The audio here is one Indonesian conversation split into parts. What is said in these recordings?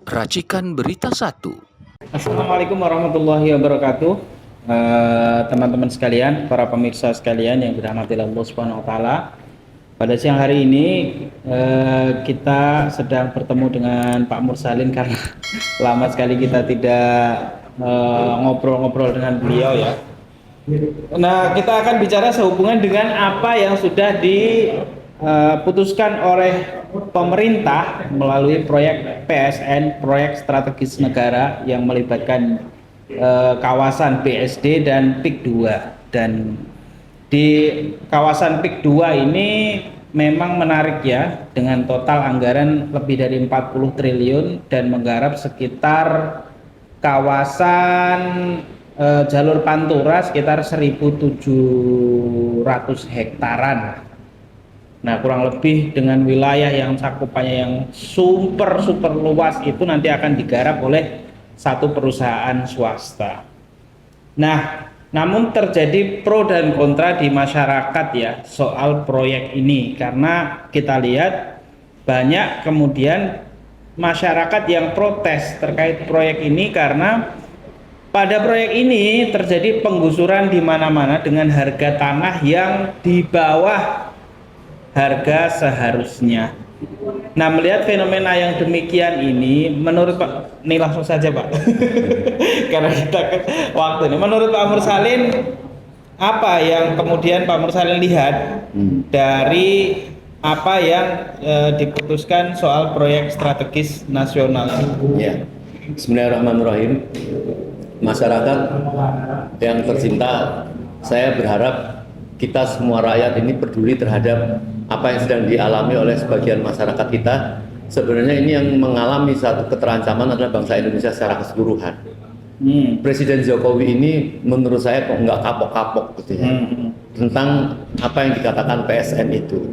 Racikan Berita 1. Assalamualaikum warahmatullahi wabarakatuh. Teman-teman sekalian, para pemirsa sekalian yang dirahmati Allah Subhanahu wa taala. Pada siang hari ini kita sedang bertemu dengan Pak Mursalin karena lama sekali kita tidak ngobrol-ngobrol dengan beliau ya. Nah, kita akan bicara sehubungan dengan apa yang sudah diputuskan oleh pemerintah melalui proyek PSN, proyek strategis negara yang melibatkan kawasan BSD dan PIK 2. Dan di kawasan PIK 2 ini memang menarik ya, dengan total anggaran lebih dari 40 triliun dan menggarap sekitar kawasan jalur Pantura sekitar 1.700 hektaran. Nah, kurang lebih dengan wilayah yang cakupannya yang super luas itu nanti akan digarap oleh satu perusahaan swasta. Nah, namun terjadi pro dan kontra di masyarakat ya soal proyek ini, karena kita lihat banyak kemudian masyarakat yang protes terkait proyek ini karena pada proyek ini terjadi penggusuran di mana-mana dengan harga tanah yang di bawah harga seharusnya. Nah, melihat fenomena yang demikian ini, menurut Pak, ini langsung saja Pak, karena kita ke waktu ini. Menurut Pak Mursalin, apa yang kemudian Pak Mursalin lihat dari apa yang diputuskan soal proyek strategis nasional? Ya, Bismillahirrahmanirrahim. Masyarakat yang tercinta, saya berharap kita semua rakyat ini peduli terhadap apa yang sedang dialami oleh sebagian masyarakat kita. Sebenarnya ini yang mengalami satu keterancaman adalah bangsa Indonesia secara keseluruhan. Presiden Jokowi ini menurut saya kok nggak kapok-kapok gitu ya, tentang apa yang dikatakan PSN itu.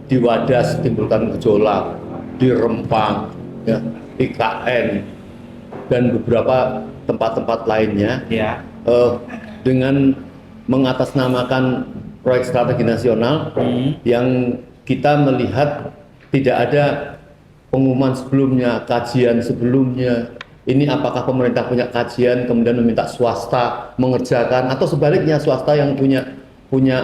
Di Wadas timbulkan gejolak, di Rempang, ya, IKN, dan beberapa tempat-tempat lainnya ya. Dengan mengatasnamakan proyek strategi nasional yang kita melihat tidak ada pengumuman sebelumnya, kajian sebelumnya. Ini apakah pemerintah punya kajian kemudian meminta swasta mengerjakan, atau sebaliknya swasta yang punya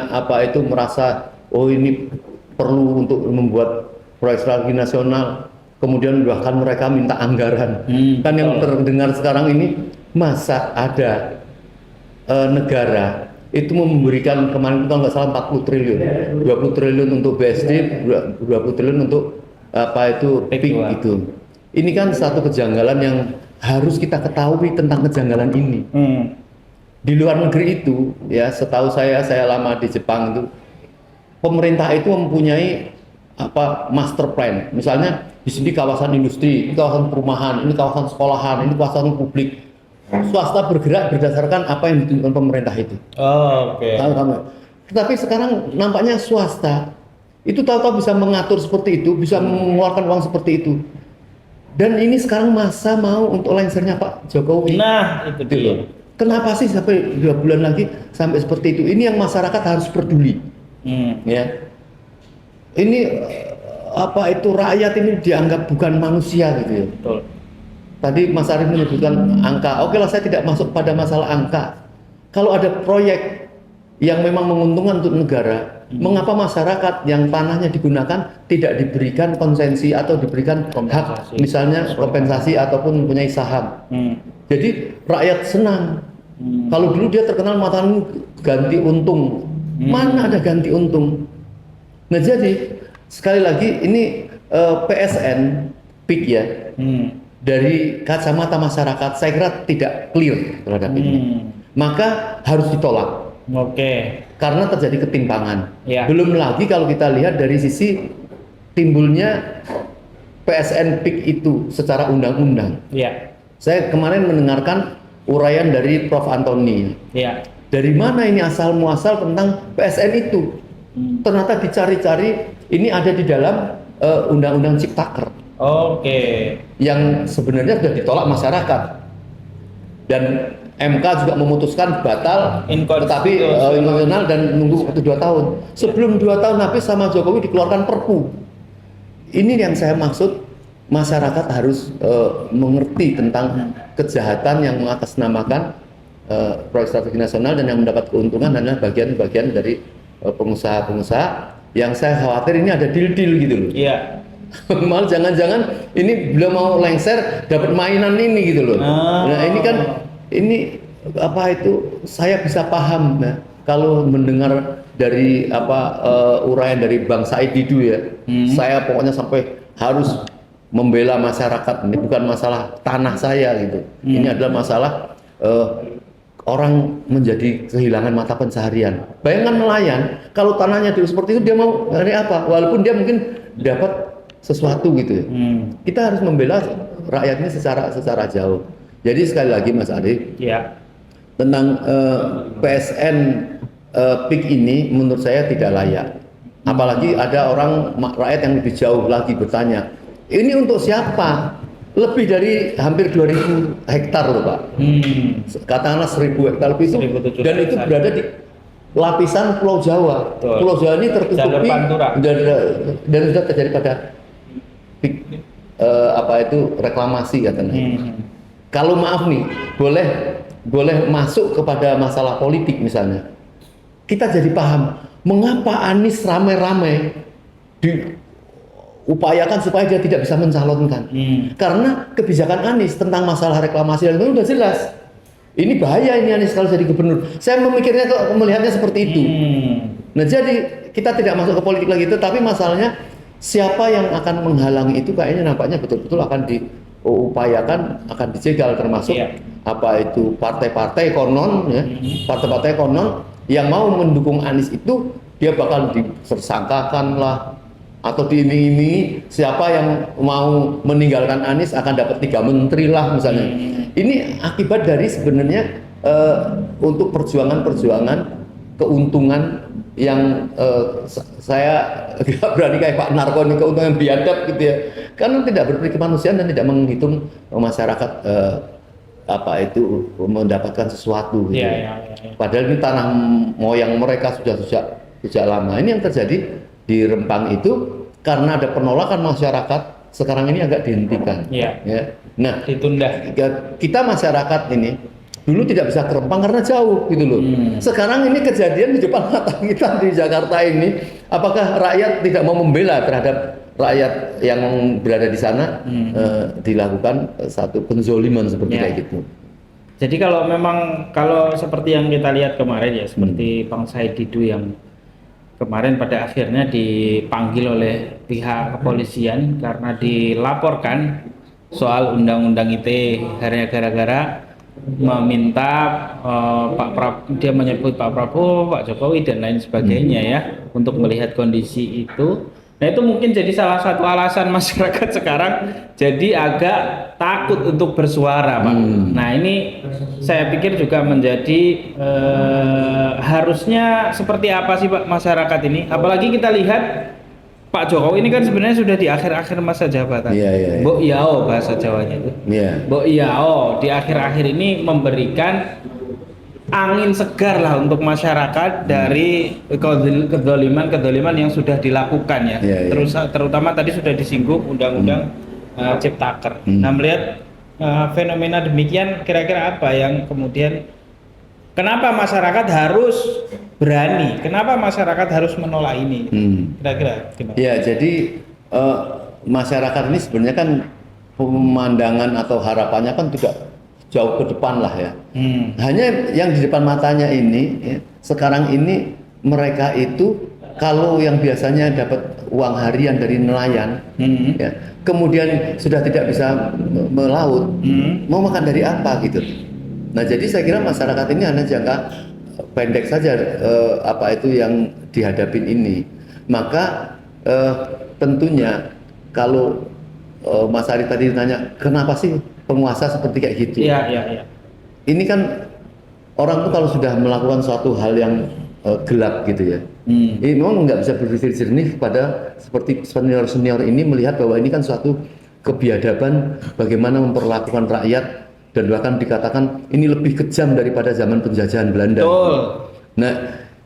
apa itu merasa oh ini perlu untuk membuat proyek strategi nasional, kemudian bahkan mereka minta anggaran. Kan yang terdengar sekarang ini, masa ada negara itu memberikan kemarin kalau nggak salah 40 triliun, 20 triliun untuk BSD, 20 triliun untuk apa itu PIK itu. Ini kan satu kejanggalan yang harus kita ketahui tentang kejanggalan ini. Di luar negeri itu, ya setahu saya lama di Jepang itu, pemerintah itu mempunyai apa master plan. Misalnya di sini kawasan industri, ini kawasan perumahan, ini kawasan sekolahan, ini kawasan publik. Swasta bergerak berdasarkan apa yang ditentukan pemerintah itu. Oke. Tetapi sekarang nampaknya swasta itu tahu-tahu bisa mengatur seperti itu, bisa mengeluarkan uang seperti itu. Dan ini sekarang masa mau untuk lengsernya Pak Jokowi. Nah, itu dia. Kenapa sih sampai 2 bulan lagi sampai seperti itu? Ini yang masyarakat harus peduli. Ya. Ini apa itu rakyat ini dianggap bukan manusia gitu ya. Betul. Tadi Mas Arief menyebutkan angka. Oke lah, saya tidak masuk pada masalah angka. Kalau ada proyek yang memang menguntungkan untuk negara, mengapa masyarakat yang tanahnya digunakan tidak diberikan konsesi atau diberikan hak, misalnya kompensasi ataupun mempunyai saham? Jadi rakyat senang. Kalau dulu dia terkenal mengatakan ganti untung, mana ada ganti untung? Nah, jadi sekali lagi ini PSN PIK ya. Dari kacamata masyarakat saya kira tidak clear terhadap ini, maka harus ditolak. Karena terjadi ketimpangan. Belum lagi kalau kita lihat dari sisi timbulnya PSN PIK itu secara undang-undang. Saya kemarin mendengarkan uraian dari Prof. Antoni. Dari mana ini asal muasal tentang PSN itu? Ternyata dicari-cari ini ada di dalam Undang-Undang Ciptaker. Yang sebenarnya sudah ditolak masyarakat, dan MK juga memutuskan batal, tetapi inkonstitusional dan nunggu waktu 2 tahun. Sebelum 2 tahun habis sama Jokowi dikeluarkan Perpu. Ini yang saya maksud, masyarakat harus mengerti tentang kejahatan yang mengatasnamakan proyek strategi nasional, dan yang mendapat keuntungan adalah bagian-bagian dari pengusaha-pengusaha yang saya khawatir ini ada deal-deal gitu loh. Iya. Malah jangan-jangan ini beliau mau lengser dapat mainan ini gitu loh. Nah ini kan ini apa itu saya bisa paham ya kalau mendengar dari uraian dari Bang Said Didu ya. Saya pokoknya sampai harus membela masyarakat, ini bukan masalah tanah saya gitu. Ini adalah masalah orang menjadi kehilangan mata pencaharian. Bayangkan nelayan, kalau tanahnya dulu seperti itu dia mau dari apa? Walaupun dia mungkin dapat sesuatu gitu ya. Kita harus membela rakyatnya secara jauh. Jadi sekali lagi Mas Adi, tentang PSN PIK ini menurut saya tidak layak. Apalagi ada orang rakyat yang lebih jauh lagi bertanya, ini untuk siapa? Lebih dari hampir 2.000 hektar loh Pak. Katakanlah 1.000 hektar lebih itu, dan itu berada di lapisan Pulau Jawa. Betul. Pulau Jawa ini tertutupi dan sudah terjadi pada reklamasi katanya. Kalau maaf nih, boleh masuk kepada masalah politik misalnya. Kita jadi paham mengapa Anies rame-rame diupayakan supaya dia tidak bisa mencalonkan. Karena kebijakan Anies tentang masalah reklamasi dan itu sudah jelas. Ini bahaya ini Anies kalau jadi gubernur. Saya melihatnya seperti itu. Nah jadi kita tidak masuk ke politik lagi, tetapi masalahnya siapa yang akan menghalangi itu kayaknya nampaknya betul-betul akan diupayakan, akan dijegal, termasuk partai-partai konon ya, partai-partai konon yang mau mendukung Anies itu dia bakal ditersangkakan lah atau diiming-imingi, siapa yang mau meninggalkan Anies akan dapat 3 menteri lah misalnya. Ini akibat dari sebenarnya untuk perjuangan-perjuangan keuntungan yang saya nggak berani kayak Pak Narko ini, keuntungan biadab gitu ya, karena tidak berpikir kemanusiaan dan tidak menghitung masyarakat mendapatkan sesuatu gitu. Padahal ini tanah moyang mereka sudah sejak lama. Ini yang terjadi di Rempang itu karena ada penolakan masyarakat, sekarang ini agak dihentikan. Ya. Nah, ditunda. Kita masyarakat ini dulu tidak bisa ke Rempang karena jauh gitu loh. Sekarang ini kejadian di depan mata kita di Jakarta ini, apakah rakyat tidak mau membela terhadap rakyat yang berada di sana, dilakukan satu penzoliman seperti kayak gitu. Jadi kalau seperti yang kita lihat kemarin ya, seperti Bang Said Didu yang kemarin pada akhirnya dipanggil oleh pihak kepolisian karena dilaporkan soal undang-undang ITE, gara-gara meminta dia menyebut Pak Prabowo, Pak Jokowi dan lain sebagainya ya untuk melihat kondisi itu. Nah itu mungkin jadi salah satu alasan masyarakat sekarang jadi agak takut untuk bersuara Pak. Nah ini saya pikir juga menjadi harusnya seperti apa sih Pak masyarakat ini, apalagi kita lihat Pak Jokowi ini kan sebenarnya sudah di akhir-akhir masa jabatan. Mbok Yao bahasa Jawanya itu. Mbok Yao di akhir-akhir ini memberikan angin segar lah untuk masyarakat dari kedoliman yang sudah dilakukan ya. Terutama tadi sudah disinggung undang-undang Ciptaker. Nah melihat fenomena demikian, kira-kira apa yang kemudian kenapa masyarakat harus berani? Kenapa masyarakat harus menolak ini? Kira-kira gimana? Ya, jadi masyarakat ini sebenarnya kan pemandangan atau harapannya kan juga jauh ke depan lah ya. Hanya yang di depan matanya ini, ya, sekarang ini mereka itu kalau yang biasanya dapat uang harian dari nelayan, ya, kemudian sudah tidak bisa melaut, mau makan dari apa gitu. Nah jadi saya kira masyarakat ini hanya jangka pendek saja yang dihadapin ini. Maka tentunya kalau Mas Ari tadi tanya kenapa sih penguasa seperti kayak gitu? Iya. Ini kan orang tuh kalau sudah melakukan suatu hal yang gelap gitu ya, ini memang nggak bisa berpikir jernih pada seperti senior ini melihat bahwa ini kan suatu kebiadaban bagaimana memperlakukan rakyat, dan bahkan dikatakan ini lebih kejam daripada zaman penjajahan Belanda. Nah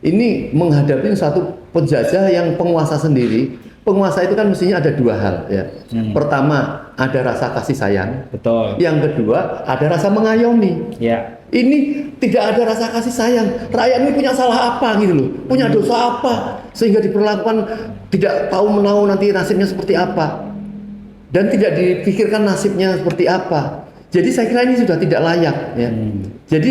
ini menghadapi satu penjajah yang penguasa sendiri. Penguasa itu kan mestinya ada 2 hal ya. Pertama, ada rasa kasih sayang. Betul. Yang kedua, ada rasa mengayomi. Ya. Ini tidak ada rasa kasih sayang. Rakyat ini punya salah apa gitu loh, punya dosa apa sehingga diperlakukan tidak tahu menahu nanti nasibnya seperti apa, dan tidak dipikirkan nasibnya seperti apa. Jadi saya kira ini sudah tidak layak ya. Jadi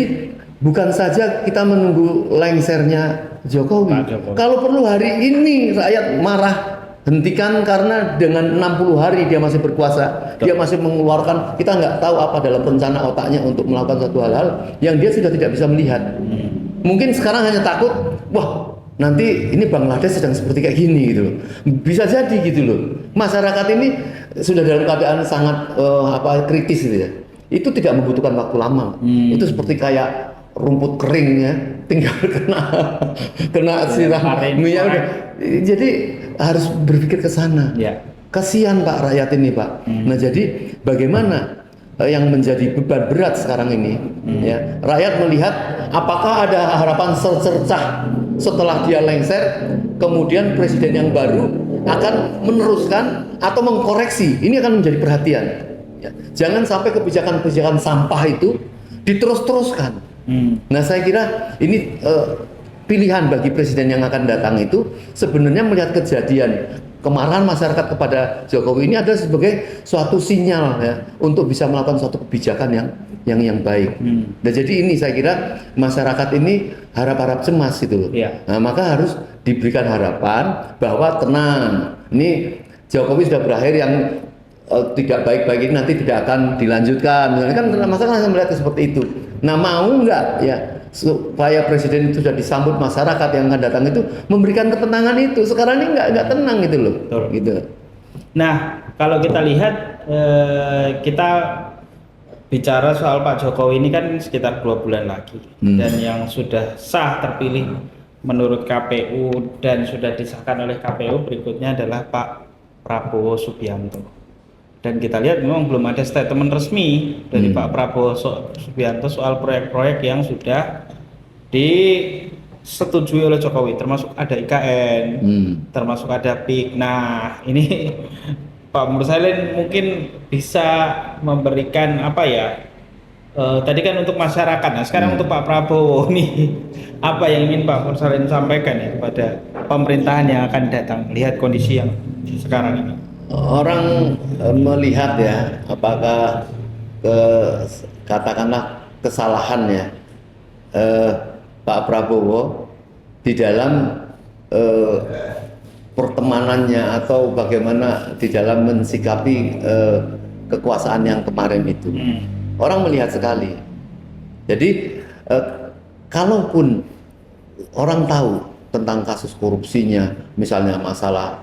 bukan saja kita menunggu lengsernya Jokowi. Kalau perlu hari ini rakyat marah, hentikan, karena dengan 60 hari dia masih berkuasa, dia masih mengeluarkan, kita nggak tahu apa dalam rencana otaknya untuk melakukan suatu hal-hal yang dia sudah tidak bisa melihat. Mungkin sekarang hanya takut, wah nanti ini Bangladesh sedang seperti kayak gini gitu loh. Bisa jadi gitu loh. Masyarakat ini sudah dalam keadaan sangat kritis gitu ya. Itu tidak membutuhkan waktu lama. Itu seperti kayak rumput kering ya, tinggal kena sirah minyak udah. Jadi harus berpikir ke sana. Ya. Kasihan Pak rakyat ini Pak. Nah jadi bagaimana yang menjadi beban berat sekarang ini ya, rakyat melihat apakah ada harapan secercah setelah dia lengser, kemudian presiden yang baru akan meneruskan atau mengkoreksi. Ini akan menjadi perhatian ya. Jangan sampai kebijakan-kebijakan sampah itu diterus-teruskan. Nah saya kira ini pilihan bagi presiden yang akan datang itu sebenarnya melihat kejadian kemarahan masyarakat kepada Jokowi ini ada sebagai suatu sinyal ya untuk bisa melakukan suatu kebijakan yang baik. Nah jadi ini saya kira masyarakat ini harap-harap cemas gitu loh. Nah maka harus diberikan harapan bahwa tenang, ini Jokowi sudah berakhir, yang tidak baik-baik ini nanti tidak akan dilanjutkan. Misalnya kan masyarakat melihat seperti itu. Nah mau nggak ya supaya presiden itu sudah disambut masyarakat yang akan datang itu memberikan ketenangan itu. Sekarang ini nggak tenang gitu loh. Betul. Gitu. Nah kalau kita lihat kita bicara soal Pak Jokowi ini kan sekitar 2 bulan lagi, dan yang sudah sah terpilih menurut KPU dan sudah disahkan oleh KPU berikutnya adalah Pak Prabowo Subianto. Dan kita lihat memang belum ada statement resmi dari Pak Prabowo Subianto soal proyek-proyek yang sudah disetujui oleh Jokowi, termasuk ada IKN, termasuk ada PIK. Nah ini Pak Mursalin mungkin bisa memberikan apa ya, tadi kan untuk masyarakat, nah sekarang untuk Pak Prabowo nih, apa yang ingin Pak Mursalin sampaikan ya kepada pemerintahan yang akan datang, lihat kondisi yang sekarang ini. Orang melihat ya apakah katakanlah kesalahannya Pak Prabowo di dalam pertemanannya atau bagaimana di dalam mensikapi kekuasaan yang kemarin itu. Orang melihat sekali. Jadi kalaupun orang tahu tentang kasus korupsinya, misalnya masalah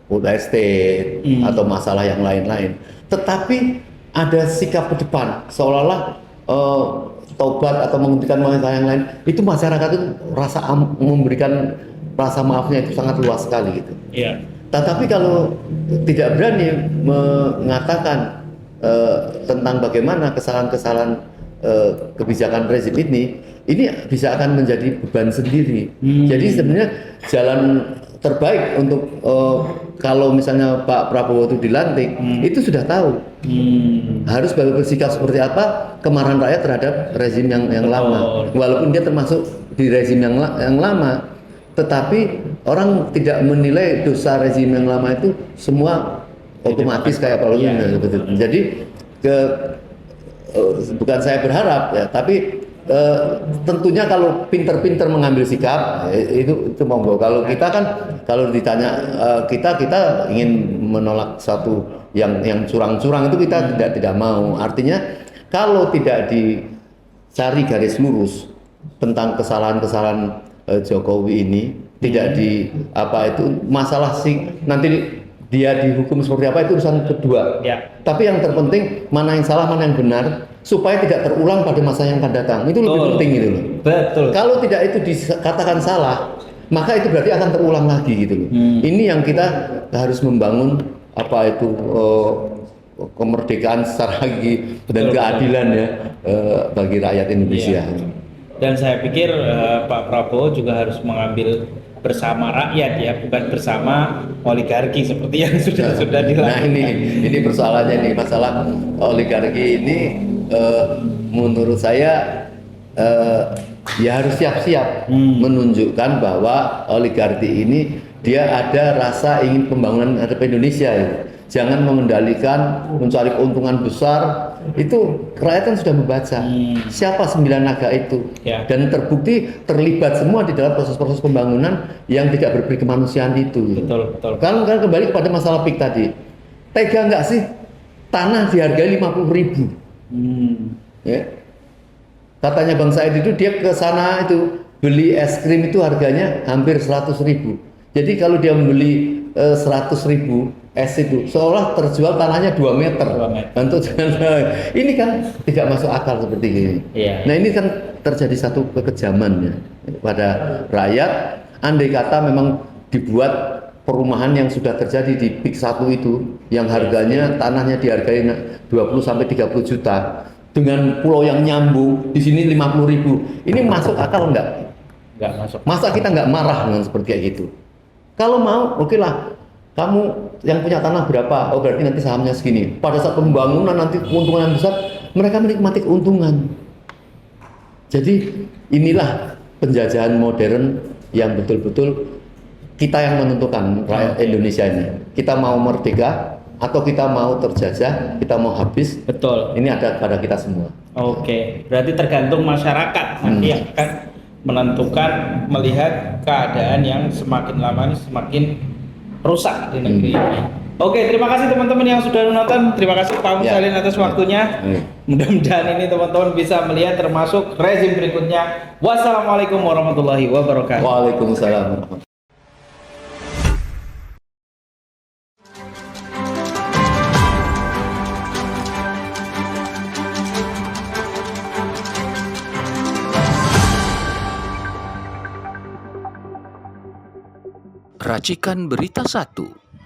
food estate atau masalah yang lain-lain, tetapi ada sikap ke depan seolah-olah tobat atau menghentikan masalah yang lain, itu masyarakat itu memberikan rasa maafnya itu sangat luas sekali gitu. Iya. Tetapi kalau tidak berani mengatakan tentang bagaimana kesalahan-kesalahan kebijakan rezim ini bisa akan menjadi beban sendiri. Jadi sebenarnya jalan terbaik untuk kalau misalnya Pak Prabowo itu dilantik, itu sudah tahu harus bersikap seperti apa kemarahan rakyat terhadap rezim yang lama. Walaupun dia termasuk di rezim yang lama, tetapi orang tidak menilai dosa rezim yang lama itu semua otomatis kayak Pak Luhut. Jadi bukan saya berharap ya, tapi tentunya kalau pinter-pinter mengambil sikap itu monggo. Kalau kita kan kalau ditanya kita ingin menolak satu yang curang-curang itu kita tidak mau. Artinya kalau tidak dicari garis lurus tentang kesalahan-kesalahan Jokowi ini, tidak di masalah sih nanti dia dihukum seperti apa itu urusan kedua. Ya. Tapi yang terpenting mana yang salah mana yang benar, supaya tidak terulang pada masa yang akan datang. Itu lebih penting gitu loh. Betul. Kalau tidak itu dikatakan salah, maka itu berarti akan terulang lagi gitu loh. Ini yang kita harus membangun kemerdekaan secara lagi dan keadilan ya bagi rakyat Indonesia. Iya. Dan saya pikir Pak Prabowo juga harus mengambil bersama rakyat ya, bukan bersama oligarki seperti yang sudah dilakukan. Nah ini persoalannya nih, masalah oligarki ini menurut saya ya harus siap-siap menunjukkan bahwa oligarki ini dia ada rasa ingin pembangunan Republik Indonesia ya. Jangan mengendalikan, mencari keuntungan besar. Itu rakyat kan sudah membaca siapa 9 naga itu Ya. dan terbukti terlibat semua di dalam proses-proses pembangunan yang tidak berperi kemanusiaan itu. Betul. Kan kembali kepada masalah PIK tadi. Tega nggak sih tanah dihargai 50.000? Ya. Katanya Bang Said itu dia ke sana itu beli es krim itu harganya hampir 100.000. Jadi kalau dia membeli 100.000 es itu seolah terjual tanahnya 2 meter. 2 meter. Untuk ini kan tidak masuk akal seperti ini. Iya. Nah ini kan terjadi satu kekejaman ya pada rakyat. Andai kata memang dibuat perumahan yang sudah terjadi di PIK 1 itu yang harganya tanahnya dihargai 20 sampai 30 juta dengan pulau yang nyambung di sini 50.000. Ini masuk akal enggak? Nggak masuk. Masa kita nggak marah dengan seperti kayak gitu? Kalau mau, oke lah. Kamu yang punya tanah berapa? Oh berarti nanti sahamnya segini. Pada saat pembangunan nanti keuntungan yang besar, mereka menikmati keuntungan. Jadi inilah penjajahan modern yang betul-betul kita yang menentukan rakyat Indonesia ini. Kita mau merdeka atau kita mau terjajah, kita mau habis. Betul. Ini ada pada kita semua. Oke, berarti tergantung masyarakat nanti yang akan menentukan, melihat keadaan yang semakin lama ini semakin rusak di negeri ini. Oke, terima kasih teman-teman yang sudah menonton. Terima kasih Pak Musalin atas waktunya. Mudah-mudahan ini teman-teman bisa melihat termasuk rezim berikutnya. Wassalamualaikum warahmatullahi wabarakatuh. Waalaikumsalam. Racikan Berita 1.